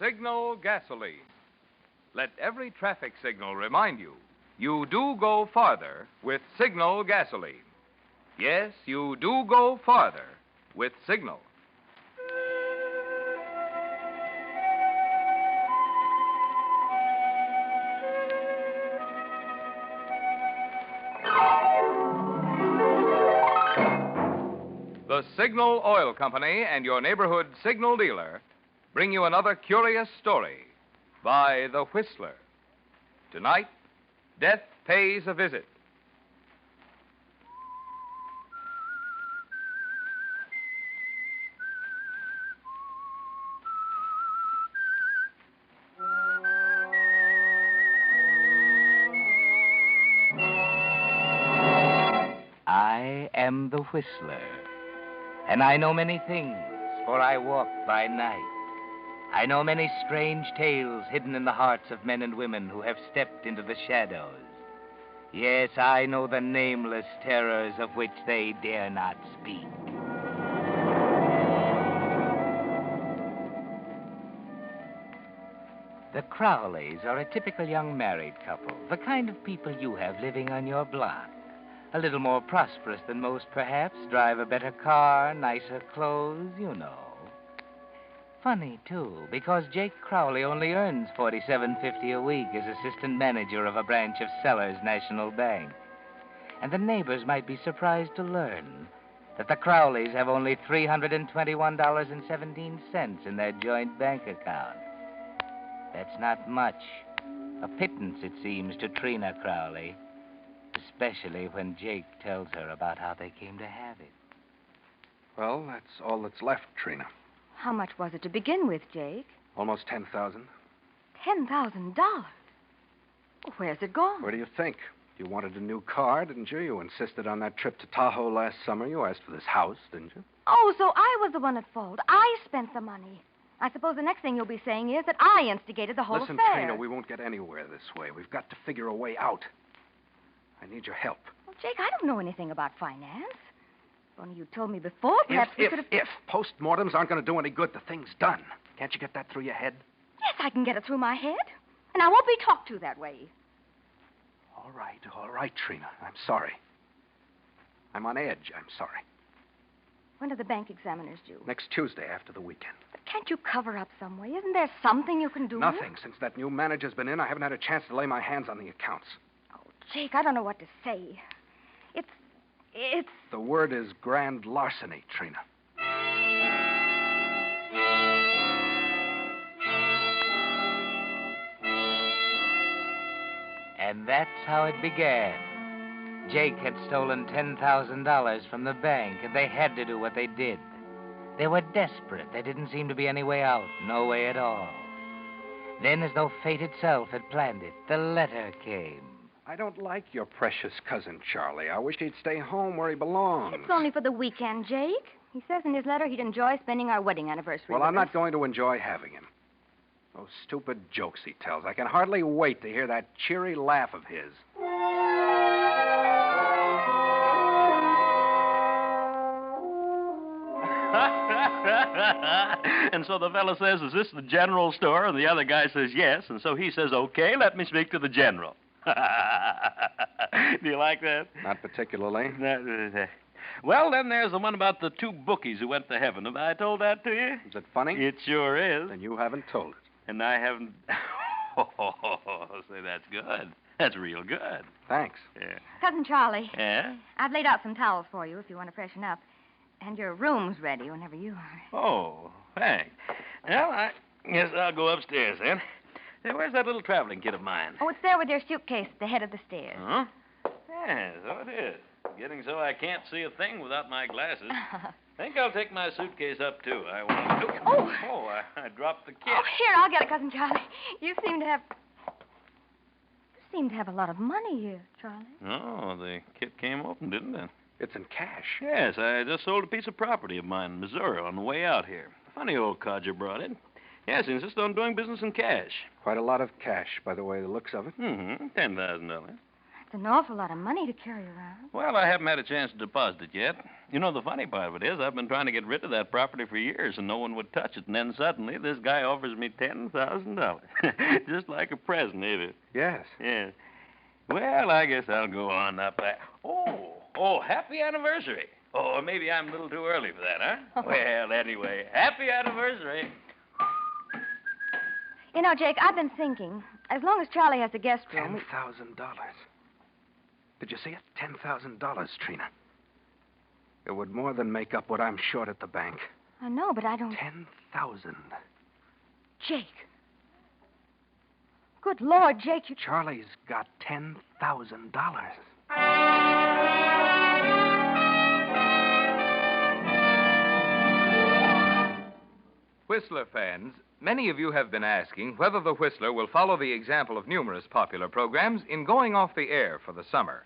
Signal gasoline. Let every traffic signal remind you, you do go farther with Signal gasoline. Yes, you do go farther with Signal. The Signal Oil Company and your neighborhood Signal dealer bring you another curious story by The Whistler. Tonight, Death Pays a Visit. I am the Whistler, and I know many things, for I walk by night. I know many strange tales hidden in the hearts of men and women who have stepped into the shadows. Yes, I know the nameless terrors of which they dare not speak. The Crowleys are a typical young married couple, the kind of people you have living on your block. A little more prosperous than most, perhaps, drive a better car, nicer clothes, you know. Funny, too, because Jake Crowley only earns $47.50 a week as assistant manager of a branch of Sellers National Bank. And the neighbors might be surprised to learn that the Crowleys have only $321.17 in their joint bank account. That's not much. A pittance, it seems, to Trina Crowley, especially when Jake tells her about how they came to have it. Well, that's all that's left, Trina. How much was it to begin with, Jake? Almost $10,000. $10,000? Where's it gone? Where do you think? You wanted a new car, didn't you? You insisted on that trip to Tahoe last summer. You asked for this house, didn't you? Oh, so I was the one at fault. I spent the money. I suppose the next thing you'll be saying is that I instigated the whole Listen, affair. Trina, we won't get anywhere this way. We've got to figure a way out. I need your help. Well, Jake, I don't know anything about finance. If only you told me before, perhaps we could have... If postmortems aren't going to do any good, the thing's done. Can't you get that through your head? Yes, I can get it through my head. And I won't be talked to that way. All right, Trina. I'm sorry. I'm on edge. I'm sorry. When are the bank examiners due? Next Tuesday after the weekend. But can't you cover up some way? Isn't there something you can do? Nothing. Since that new manager's been in, I haven't had a chance to lay my hands on the accounts. Oh, Jake, I don't know what to say. It's... The word is grand larceny, Trina. And that's how it began. Jake had stolen $10,000 from the bank, and they had to do what they did. They were desperate. There didn't seem to be any way out, no way at all. Then, as though fate itself had planned it, the letter came. I don't like your precious cousin, Charlie. I wish he'd stay home where he belongs. It's only for the weekend, Jake. He says in his letter he'd enjoy spending our wedding anniversary Well, with I'm us. not going to enjoy having him. Those stupid jokes he tells. I can hardly wait to hear that cheery laugh of his. And so the fellow says, is this the general store? And the other guy says, yes. And so he says, okay, let me speak to the general. Do you like that? Not particularly. Well, then there's the one about the two bookies who went to heaven. Have I told that to you? Is it funny? It sure is. Then you haven't told it. And I haven't... Oh, say, that's good. That's real good. Thanks. Yeah. Cousin Charlie. Yeah? I've laid out some towels for you if you want to freshen up. And your room's ready whenever you are. Oh, thanks. Well, I guess I'll go upstairs then. Hey, where's that little traveling kit of mine? Oh, it's there with your suitcase at the head of the stairs. Huh? Yeah, so it is. Getting so I can't see a thing without my glasses. Think I'll take my suitcase up, too. I want to. Oh, I dropped the kit. Oh, here, I'll get it, Cousin Charlie. You seem to have a lot of money here, Charlie. Oh, the kit came open, didn't it? It's in cash. Yes, I just sold a piece of property of mine in Missouri on the way out here. Funny old codger brought it. Yes, he insists on doing business in cash. Quite a lot of cash, by the way, the looks of it. $10,000. It's an awful lot of money to carry around. Well, I haven't had a chance to deposit it yet. You know, the funny part of it is I've been trying to get rid of that property for years, and no one would touch it. And then suddenly this guy offers me $10,000. Just like a present, ain't it? Yes. Yeah. Well, I guess I'll go on up. Happy anniversary. Oh, maybe I'm a little too early for that, huh? Well, anyway, happy anniversary. You know, Jake, I've been thinking, as long as Charlie has the guest room... $10,000. Did you see it? $10,000, Trina. It would more than make up what I'm short at the bank. I know, but I don't... 10,000. Jake. Good Lord, Jake, you... Charlie's got $10,000. Whistler fans, many of you have been asking whether the Whistler will follow the example of numerous popular programs in going off the air for the summer.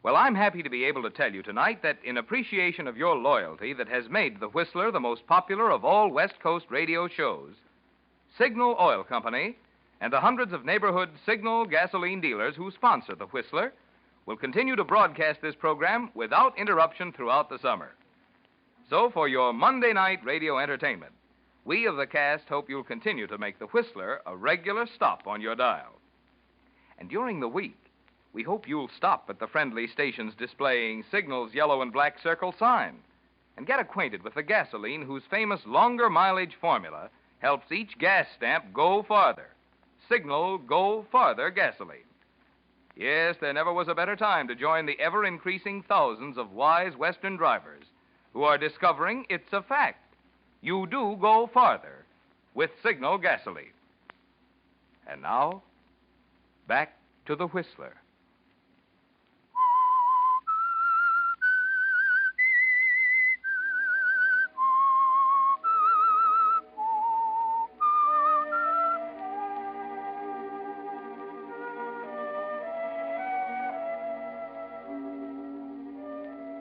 Well, I'm happy to be able to tell you tonight that in appreciation of your loyalty that has made the Whistler the most popular of all West Coast radio shows, Signal Oil Company and the hundreds of neighborhood Signal gasoline dealers who sponsor the Whistler will continue to broadcast this program without interruption throughout the summer. So, for your Monday night radio entertainment, we of the cast hope you'll continue to make the Whistler a regular stop on your dial. And during the week, we hope you'll stop at the friendly stations displaying Signal's yellow and black circle sign and get acquainted with the gasoline whose famous longer mileage formula helps each gas stamp go farther. Signal Go Farther gasoline. Yes, there never was a better time to join the ever-increasing thousands of wise Western drivers who are discovering it's a fact. You do go farther with Signal gasoline. And now, back to the Whistler.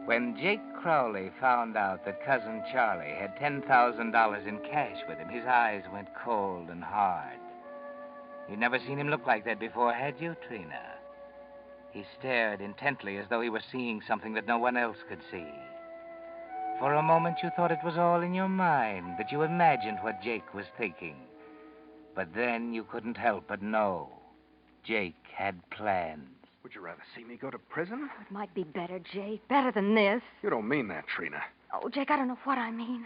When Jake Crowley found out that Cousin Charlie had $10,000 in cash with him, his eyes went cold and hard. You'd never seen him look like that before, had you, Trina? He stared intently as though he were seeing something that no one else could see. For a moment, you thought it was all in your mind, that you imagined what Jake was thinking. But then you couldn't help but know. Jake had plans. Would you rather see me go to prison? It might be better, Jake. Better than this. You don't mean that, Trina. Oh, Jake, I don't know what I mean.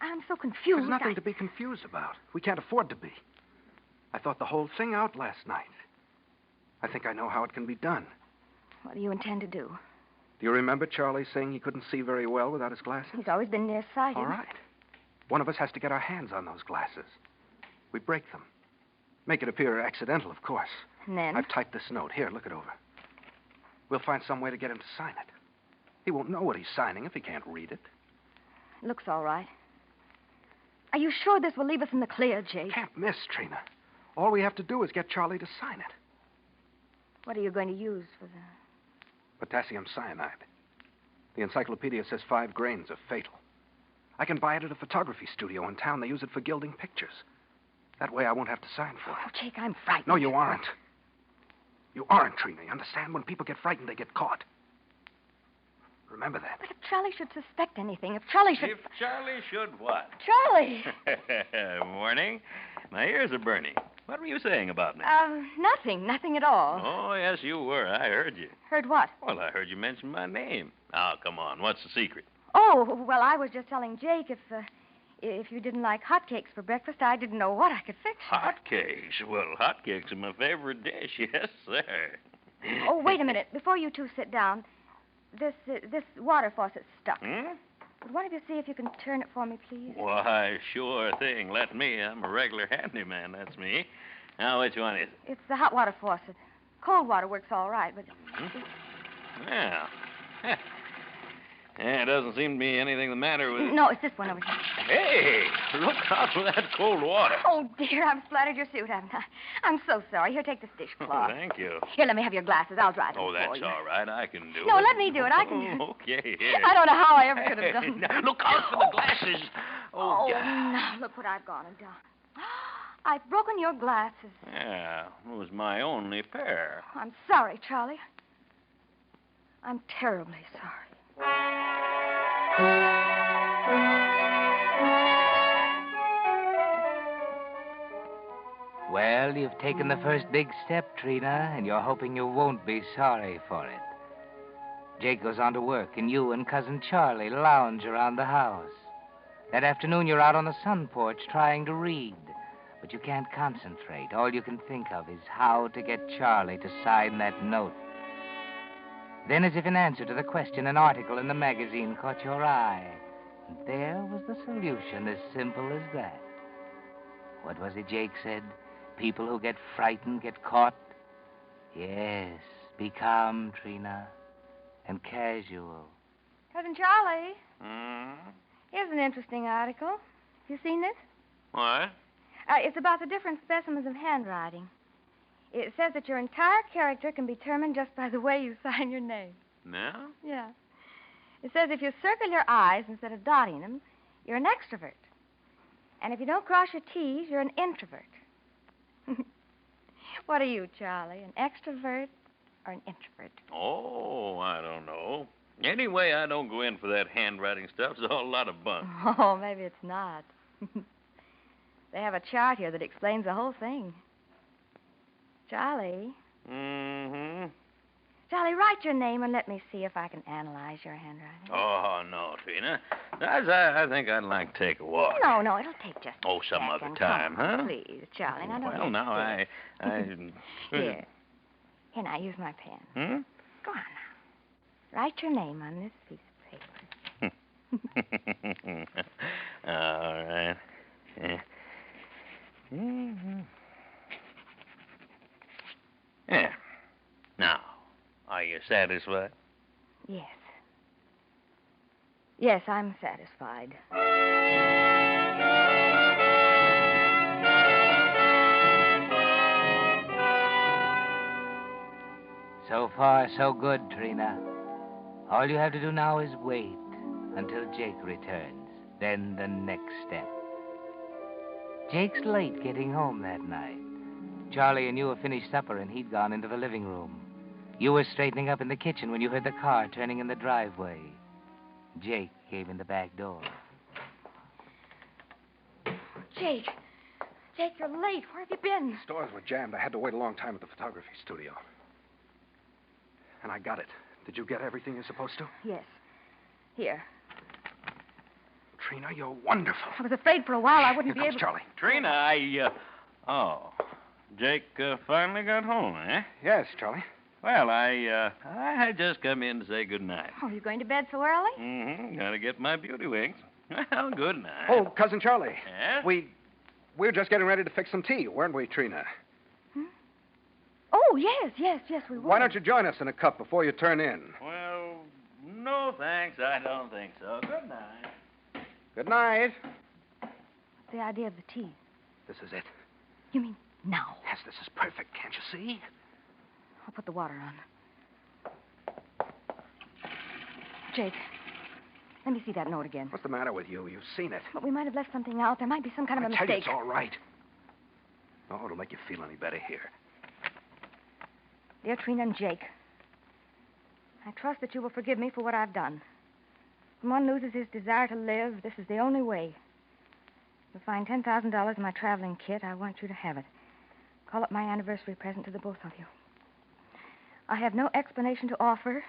I'm so confused. There's nothing to be confused about. We can't afford to be. I thought the whole thing out last night. I think I know how it can be done. What do you intend to do? Do you remember Charlie saying he couldn't see very well without his glasses? He's always been nearsighted. All right. One of us has to get our hands on those glasses. We break them. Make it appear accidental, of course. And then? I've typed this note. Here, look it over. We'll find some way to get him to sign it. He won't know what he's signing if he can't read it. Looks all right. Are you sure this will leave us in the clear, Jake? Can't miss, Trina. All we have to do is get Charlie to sign it. What are you going to use for the... Potassium cyanide. The encyclopedia says 5 grains are fatal. I can buy it at a photography studio in town. They use it for gilding pictures. That way I won't have to sign for it. Oh, Jake, I'm frightened. No, you aren't. You aren't, Trina. You understand? When people get frightened, they get caught. Remember that. But if Charlie should suspect anything, if Charlie should... If Charlie should what? Charlie! Morning. My ears are burning. What were you saying about me? Nothing at all. Oh, yes, you were. I heard you. Heard what? Well, I heard you mention my name. Now, come on. What's the secret? Oh, well, I was just telling Jake if you didn't like hotcakes for breakfast, I didn't know what I could fix. Hotcakes? Well, hotcakes are my favorite dish. Yes, sir. Oh, wait a minute. Before you two sit down, this water faucet's stuck. Would one of you see if you can turn it for me, please? Why, sure thing. Let me. I'm a regular handyman. That's me. Now, which one is it? It's the hot water faucet. Cold water works all right, but... Well, yeah, it doesn't seem to be anything the matter with it. No, it's this one over here. Hey, look out for that cold water. Oh, dear, I've splattered your suit, haven't I? I'm so sorry. Here, take this dishcloth. Oh, thank you. Here, let me have your glasses. I'll dry them Oh, for that's you. all right. I can do it. No, let me do it. I can do it. Okay, here. I don't know how I ever could have done Now, that. look out for the glasses. Oh, yeah. now, look what I've gone and done. I've broken your glasses. Yeah, it was my only pair. I'm sorry, Charlie. I'm terribly sorry. Well, you've taken the first big step, Trina, and you're hoping you won't be sorry for it. Jake goes on to work, and you and Cousin Charlie lounge around the house. That afternoon, you're out on the sun porch trying to read, but you can't concentrate. All you can think of is how to get Charlie to sign that note. Then, as if in answer to the question, an article in the magazine caught your eye. And there was the solution, as simple as that. What was it Jake said? People who get frightened get caught? Yes, be calm, Trina, and casual. Cousin Charlie, Hmm? here's an interesting article. Have you seen this? What? It's about the different specimens of handwriting. It says that your entire character can be determined just by the way you sign your name. Now? Yeah. It says if you circle your I's instead of dotting them, you're an extrovert. And if you don't cross your T's, you're an introvert. What are you, Charlie, an extrovert or an introvert? Oh, I don't know. Anyway, I don't go in for that handwriting stuff. It's a whole lot of bunk. Oh, maybe it's not. They have a chart here that explains the whole thing. Charlie. Mm-hmm. Charlie, write your name and let me see if I can analyze your handwriting. Oh, no, Trina. I think I'd like to take a walk. No, it'll take just a Oh, some second. other time, Come on, huh? Please, Charlie. Now, don't Well, get now, sick. I... Here, now, use my pen. Hmm? Go on now. Write your name on this piece of paper. All right. Yeah. Now, are you satisfied? Yes. Yes, I'm satisfied. So far, so good, Trina. All you have to do now is wait until Jake returns. Then the next step. Jake's late getting home that night. Charlie and you have finished supper, and he'd gone into the living room. You were straightening up in the kitchen when you heard the car turning in the driveway. Jake came in the back door. Jake, you're late. Where have you been? Stores were jammed. I had to wait a long time at the photography studio. And I got it. Did you get everything you're supposed to? Yes. Here. Trina, you're wonderful. I was afraid for a while I wouldn't Here be comes able... Charlie. Trina, Oh. Jake finally got home, eh? Yes, Charlie. Well, I had just come in to say good night. Oh, you going to bed so early? Mm-hmm. Gotta get my beauty wings. Well, good night. Oh, Cousin Charlie. Yeah? We're just getting ready to fix some tea, weren't we, Trina? Oh, yes, we were. Why don't you join us in a cup before you turn in? Well, no thanks. I don't think so. Good night. Good night. What's the idea of the tea? This is it. You mean now? Yes, this is perfect. Can't you see? I'll put the water on. Jake, let me see that note again. What's the matter with you? You've seen it. But we might have left something out. There might be some kind of a I tell you, mistake. it's all right. Oh, it'll make you feel any better here. Dear Trina and Jake, I trust that you will forgive me for what I've done. When one loses his desire to live, this is the only way. You'll find $10,000 in my traveling kit. I want you to have it. Call it my anniversary present to the both of you. I have no explanation to offer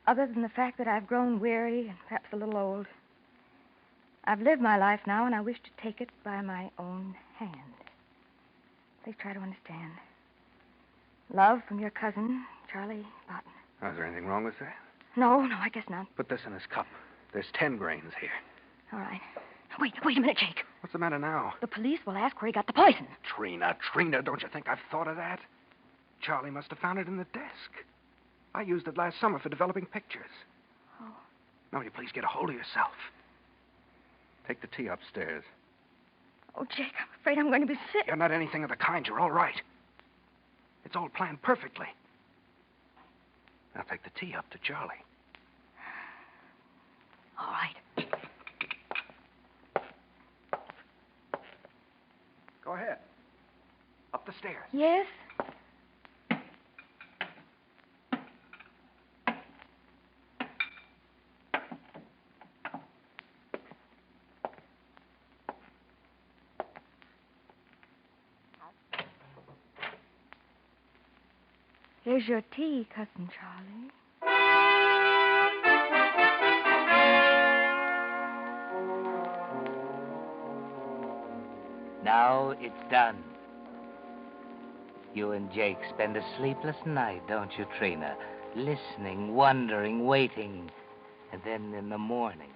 other than the fact that I've grown weary and perhaps a little old. I've lived my life now, and I wish to take it by my own hand. Please try to understand. Love from your cousin, Charlie Barton. Oh, is there anything wrong with that? No, I guess not. Put this in his cup. There's 10 grains here. All right. Wait a minute, Jake. What's the matter now? The police will ask where he got the poison. Trina, don't you think I've thought of that? Charlie must have found it in the desk. I used it last summer for developing pictures. Oh. Now, will you please get a hold of yourself? Take the tea upstairs. Oh, Jake, I'm afraid I'm going to be sick. You're not anything of the kind. You're all right. It's all planned perfectly. Now take the tea up to Charlie. All right. Go ahead. Up the stairs. Yes? Here's your tea, Cousin Charlie. Now it's done. You and Jake spend a sleepless night, don't you, Trina? Listening, wondering, waiting. And then in the morning...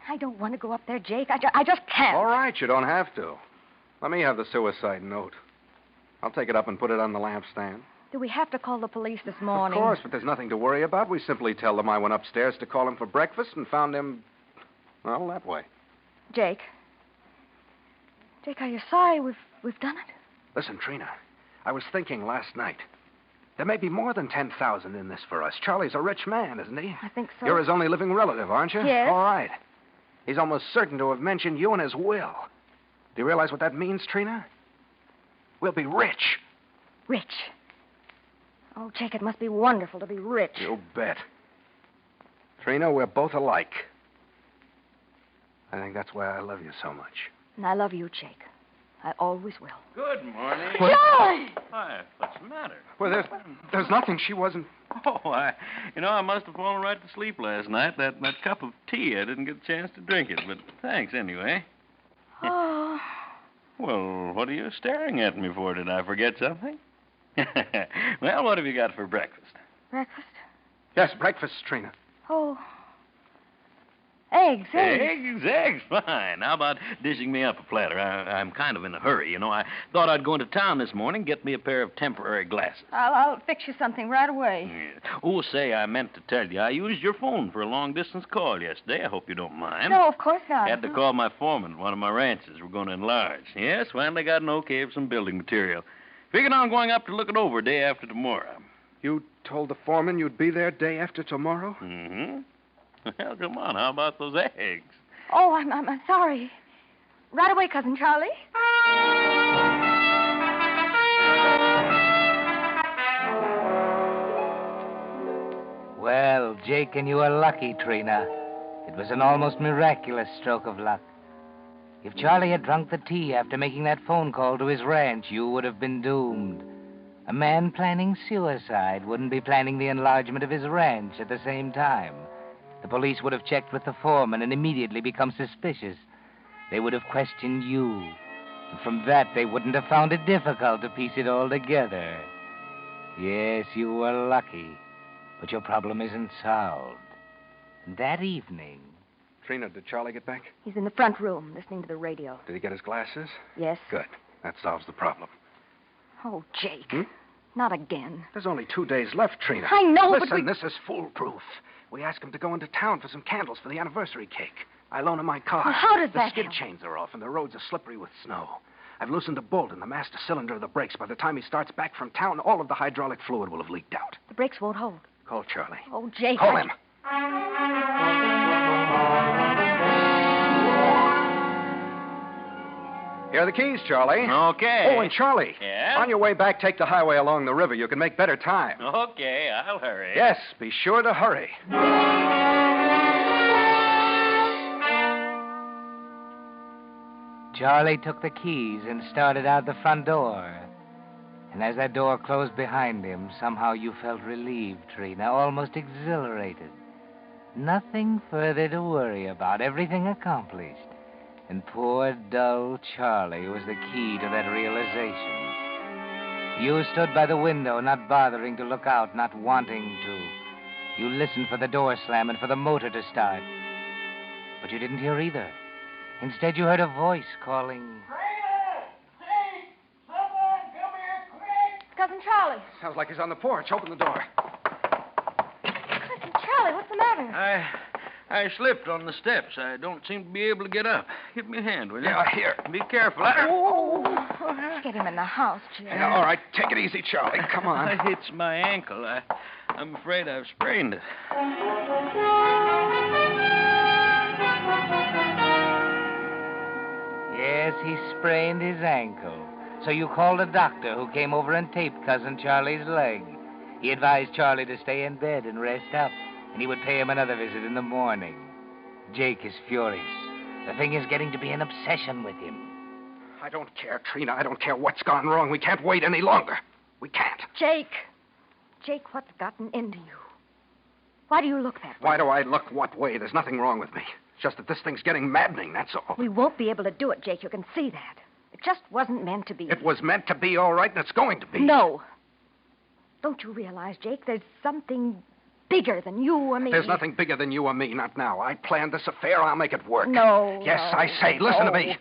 I don't want to go up there, Jake. I just can't. All right, you don't have to. Let me have the suicide note. I'll take it up and put it on the lampstand. Do we have to call the police this morning? Of course, but there's nothing to worry about. We simply tell them I went upstairs to call him for breakfast and found him, well, that way. Jake. Jake, are you sorry we've done it? Listen, Trina, I was thinking last night. There may be more than 10,000 in this for us. Charlie's a rich man, isn't he? I think so. You're his only living relative, aren't you? Yes. All right. He's almost certain to have mentioned you in his will. Do you realize what that means, Trina? We'll be rich. Rich. Oh, Jake, it must be wonderful to be rich. You bet. Trina, we're both alike. I think that's why I love you so much. And I love you, Jake. I always will. Good morning. Charlie! Why, what's the matter? Well, there's nothing. She wasn't... Oh, I must have fallen right to sleep last night. That cup of tea, I didn't get a chance to drink it, but thanks anyway. Oh. Well, what are you staring at me for? Did I forget something? Well, what have you got for breakfast? Breakfast? Yes, breakfast, Trina. Oh. Eggs. Eggs, fine. How about dishing me up a platter? I'm kind of in a hurry, you know. I thought I'd go into town this morning, get me a pair of temporary glasses. I'll fix you something right away. Yeah. Oh, say, I meant to tell you, I used your phone for a long-distance call yesterday. I hope you don't mind. No, of course not. Had to call my foreman at one of my ranches. We're going to enlarge. Yes, finally got an okay of some building material. Figured on going up to look it over day after tomorrow. You told the foreman you'd be there day after tomorrow? Mm-hmm. Well, come on. How about those eggs? Oh, I'm sorry. Right away, Cousin Charlie. Well, Jake and you are lucky, Trina. It was an almost miraculous stroke of luck. If Charlie had drunk the tea after making that phone call to his ranch, you would have been doomed. A man planning suicide wouldn't be planning the enlargement of his ranch at the same time. The police would have checked with the foreman and immediately become suspicious. They would have questioned you. And from that, they wouldn't have found it difficult to piece it all together. Yes, you were lucky. But your problem isn't solved. And that evening... Trina, did Charlie get back? He's in the front room, listening to the radio. Did he get his glasses? Yes. Good. That solves the problem. Oh, Jake. Hmm? Not again. There's only 2 days left, Trina. I know, Listen, but this is foolproof. We asked him to go into town for some candles for the anniversary cake. I loan him my car. Well, how does the that skid help? chains are off, and the roads are slippery with snow. I've loosened a bolt in the master cylinder of the brakes. By the time he starts back from town, all of the hydraulic fluid will have leaked out. The brakes won't hold. Call Charlie. Oh, Jake. Call him. Here are the keys, Charlie. Okay. Oh, and Charlie. Yeah? On your way back, take the highway along the river. You can make better time. Okay, I'll hurry. Yes, be sure to hurry. Charlie took the keys and started out the front door. And as that door closed behind him, somehow you felt relieved, Trina, almost exhilarated. Nothing further to worry about, everything accomplished. And poor, dull Charlie was the key to that realization. You stood by the window, not bothering to look out, not wanting to. You listened for the door slam and for the motor to start. But you didn't hear either. Instead, you heard a voice calling... Cousin Charlie. Sounds like he's on the porch. Open the door. Cousin Charlie, what's the matter? I slipped on the steps. I don't seem to be able to get up. Give me a hand, will you? Yeah, here. Be careful. Get him in the house, Jim. Yeah, all right. Take it easy, Charlie. Come on. It's my ankle. I'm afraid I've sprained it. Yes, he sprained his ankle. So you called a doctor who came over and taped Cousin Charlie's leg. He advised Charlie to stay in bed and rest up, and he would pay him another visit in the morning. Jake is furious. The thing is getting to be an obsession with him. I don't care, Trina. I don't care what's gone wrong. We can't wait any longer. We can't. Jake. Jake, what's gotten into you? Why do you look that way? Why do I look what way? There's nothing wrong with me. It's just that this thing's getting maddening, that's all. We won't be able to do it, Jake. You can see that. It just wasn't meant to be. It was meant to be, all right, and it's going to be. No. Don't you realize, Jake, there's something bigger than you or me? There's nothing bigger than you or me, not now. I planned this affair. I'll make it work. No. Yes, no, I say. Listen no. to me.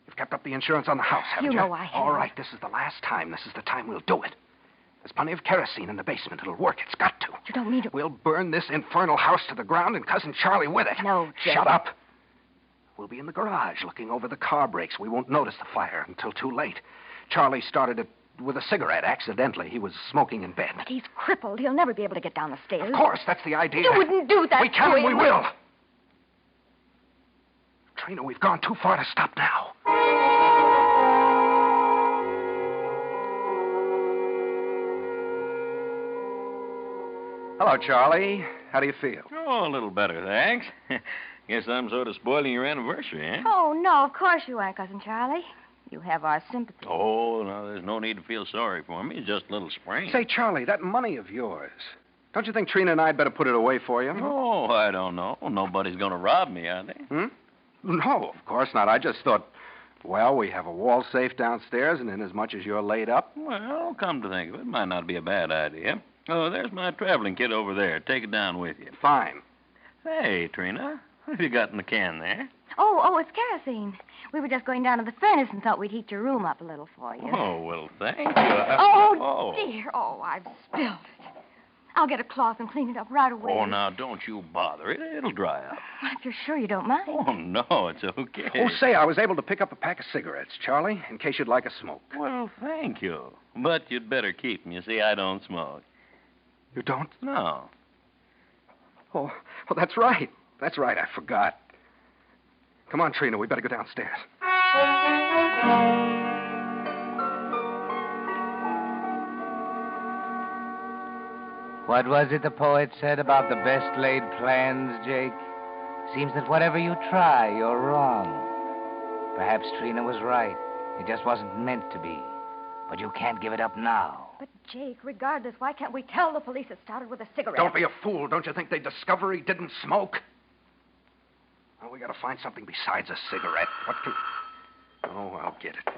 You've kept up the insurance on the house, haven't you? You know I have. All right, this is the last time. This is the time we'll do it. There's plenty of kerosene in the basement. It'll work. It's got to. You don't mean to... We'll burn this infernal house to the ground and Cousin Charlie with it. No, Jake. Shut up. We'll be in the garage looking over the car brakes. We won't notice the fire until too late. Charlie started it with a cigarette accidentally. He was smoking in bed. But he's crippled. He'll never be able to get down the stairs. Of course, that's the idea. You wouldn't do that We can to and we him. will. Trina, we've gone too far to stop now. Hello, Charlie. How do you feel? Oh, a little better, thanks. Guess I'm sort of spoiling your anniversary, eh? Oh, no, of course you are, Cousin Charlie. You have our sympathy. Oh, no, there's no need to feel sorry for me. It's just a little sprain. Say, Charlie, that money of yours, don't you think Trina and I'd better put it away for you? Oh, I don't know. Nobody's going to rob me, are they? No, of course not. I just thought, well, we have a wall safe downstairs, and inasmuch as you're laid up... Well, come to think of it, might not be a bad idea. Oh, there's my traveling kit over there. Take it down with you. Fine. Hey, Trina, what have you got in the can there? Oh, it's kerosene. We were just going down to the furnace and thought we'd heat your room up a little for you. Oh, well, thank you. Oh, dear. Oh, I've spilled it. I'll get a cloth and clean it up right away. Oh, now, don't you bother. It'll dry up. Well, if you're sure you don't mind. Oh, no, it's okay. Oh, say, I was able to pick up a pack of cigarettes, Charlie, in case you'd like a smoke. Well, thank you. But you'd better keep them. You see, I don't smoke. You don't? No. Oh, that's right. That's right. I forgot. Come on, Trina. We better go downstairs. What was it the poet said about the best laid plans, Jake? Seems that whatever you try, you're wrong. Perhaps Trina was right. It just wasn't meant to be. But you can't give it up now. But, Jake, regardless, why can't we tell the police it started with a cigarette? Don't be a fool. Don't you think they'd discover he didn't smoke? Well, we got to find something besides a cigarette. What can... Oh, I'll get it.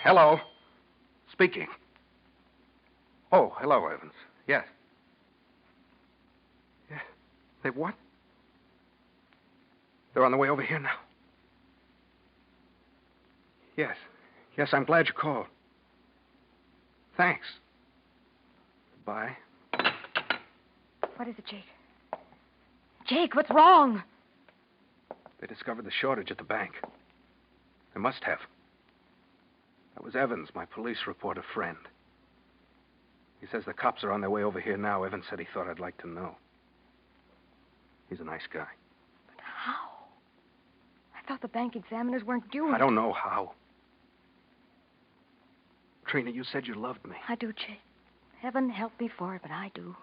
Hello. Speaking. Oh, hello, Evans. Yes. Yeah. They what? They're on the way over here now. Yes. Yes, I'm glad you called. Thanks. Goodbye. What is it, Jake? Jake, what's wrong? They discovered the shortage at the bank. They must have. That was Evans, my police reporter friend. He says the cops are on their way over here now. Evans said he thought I'd like to know. He's a nice guy. But how? I thought the bank examiners weren't due. I don't know how. Trina, you said you loved me. I do, Jake. Heaven help me for it, but I do.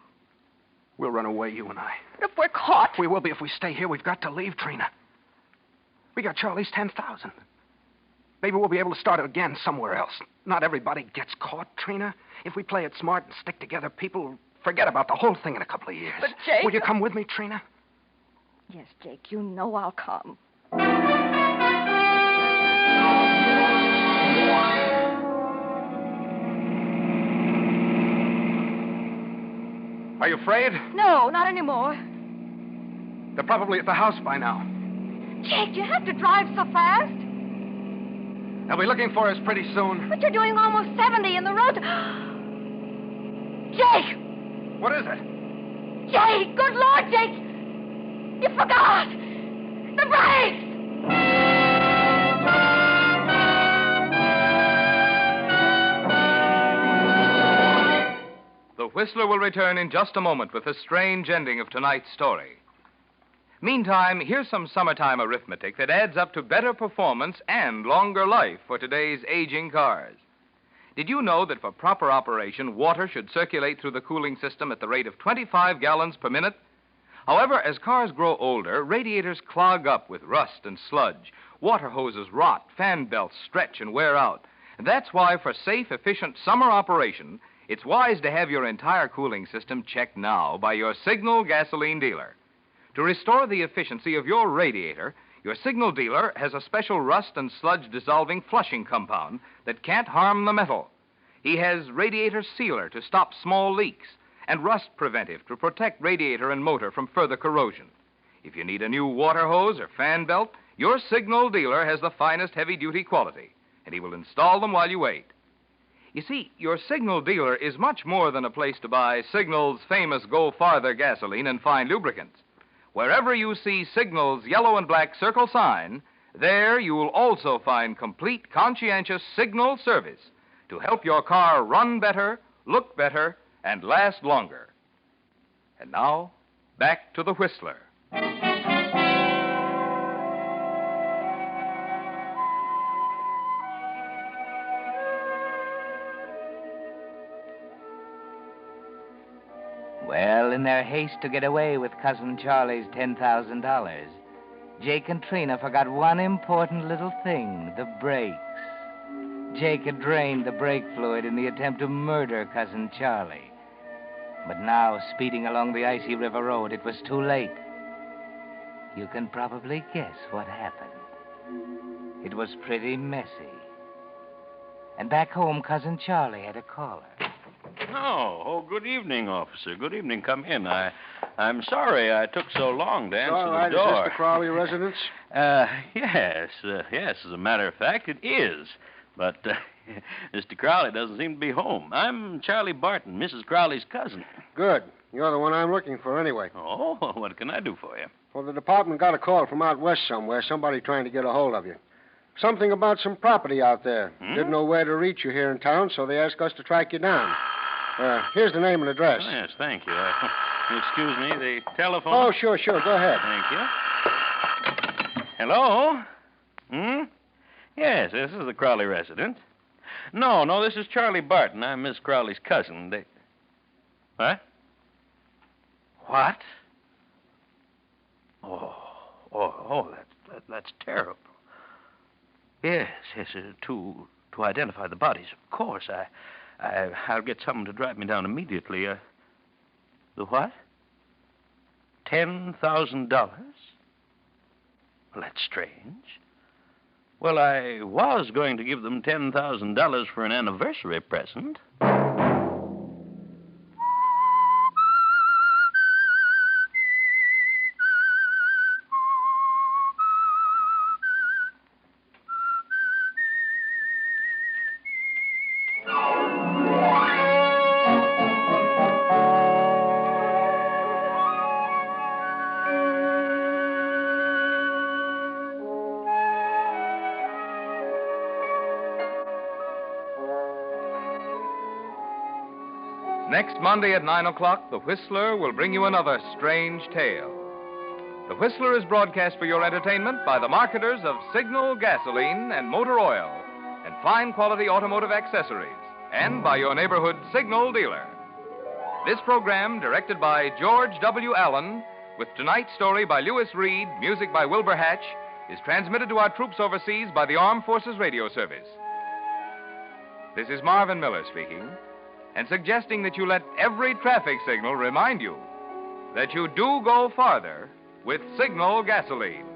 We'll run away, you and I. But if we're caught... We will be if we stay here. We've got to leave, Trina. We got Charlie's 10,000. Maybe we'll be able to start it again somewhere else. Not everybody gets caught, Trina. If we play it smart and stick together, people forget about the whole thing in a couple of years. But, Jake... Will you come with me, Trina? Yes, Jake, you know I'll come. Are you afraid? No, not anymore. They're probably at the house by now. Jake, you have to drive so fast. They'll be looking for us pretty soon. But you're doing almost 70 in the road. Jake! What is it? Jake! Good Lord, Jake! You forgot! The brakes! The Whistler will return in just a moment with the strange ending of tonight's story. Meantime, here's some summertime arithmetic that adds up to better performance and longer life for today's aging cars. Did you know that for proper operation, water should circulate through the cooling system at the rate of 25 gallons per minute? However, as cars grow older, radiators clog up with rust and sludge. Water hoses rot, fan belts stretch and wear out. And that's why for safe, efficient summer operation, it's wise to have your entire cooling system checked now by your Signal gasoline dealer. To restore the efficiency of your radiator, your Signal dealer has a special rust and sludge dissolving flushing compound that can't harm the metal. He has radiator sealer to stop small leaks and rust preventive to protect radiator and motor from further corrosion. If you need a new water hose or fan belt, your Signal dealer has the finest heavy-duty quality, and he will install them while you wait. You see, your Signal dealer is much more than a place to buy Signal's famous Go Farther gasoline and fine lubricants. Wherever you see Signal's yellow and black circle sign, there you will also find complete, conscientious Signal service to help your car run better, look better, and last longer. And now, back to the Whistler. Well, in their haste to get away with Cousin Charlie's $10,000, Jake and Trina forgot one important little thing, the brakes. Jake had drained the brake fluid in the attempt to murder Cousin Charlie. But now, speeding along the icy river road, it was too late. You can probably guess what happened. It was pretty messy. And back home, Cousin Charlie had a caller. Oh, good evening, officer. Good evening. Come in. I'm sorry I took so long to answer All right, the door. is this the Crowley residence? Yes. As a matter of fact, it is. But Mr. Crowley doesn't seem to be home. I'm Charlie Barton, Mrs. Crowley's cousin. Good. You're the one I'm looking for anyway. Oh, what can I do for you? Well, the department got a call from out west somewhere, somebody trying to get a hold of you. Something about some property out there. Didn't know where to reach you here in town, so they asked us to track you down. Here's the name and address. Oh, yes, thank you. Excuse me, the telephone? Oh, sure. Go ahead. Thank you. Hello? Yes, this is the Crowley residence. No, this is Charlie Barton. I'm Miss Crowley's cousin. What? What? That's terrible. Yes, to identify the bodies, of course. I'll get someone to drive me down immediately. The what? $10,000? Well, that's strange. Well, I was going to give them $10,000 for an anniversary present. Next Monday at 9 o'clock, The Whistler will bring you another strange tale. The Whistler is broadcast for your entertainment by the marketers of Signal gasoline and motor oil and fine quality automotive accessories, and by your neighborhood Signal dealer. This program, directed by George W. Allen, with tonight's story by Lewis Reed, music by Wilbur Hatch, is transmitted to our troops overseas by the Armed Forces Radio Service. This is Marvin Miller speaking, and suggesting that you let every traffic signal remind you that you do go farther with Signal gasoline.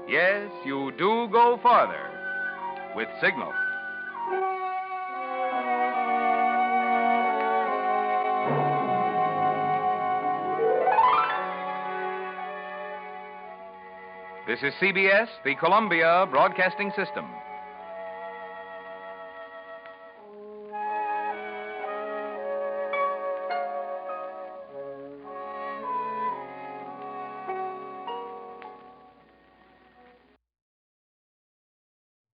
Yes, you do go farther with Signal. This is CBS, the Columbia Broadcasting System.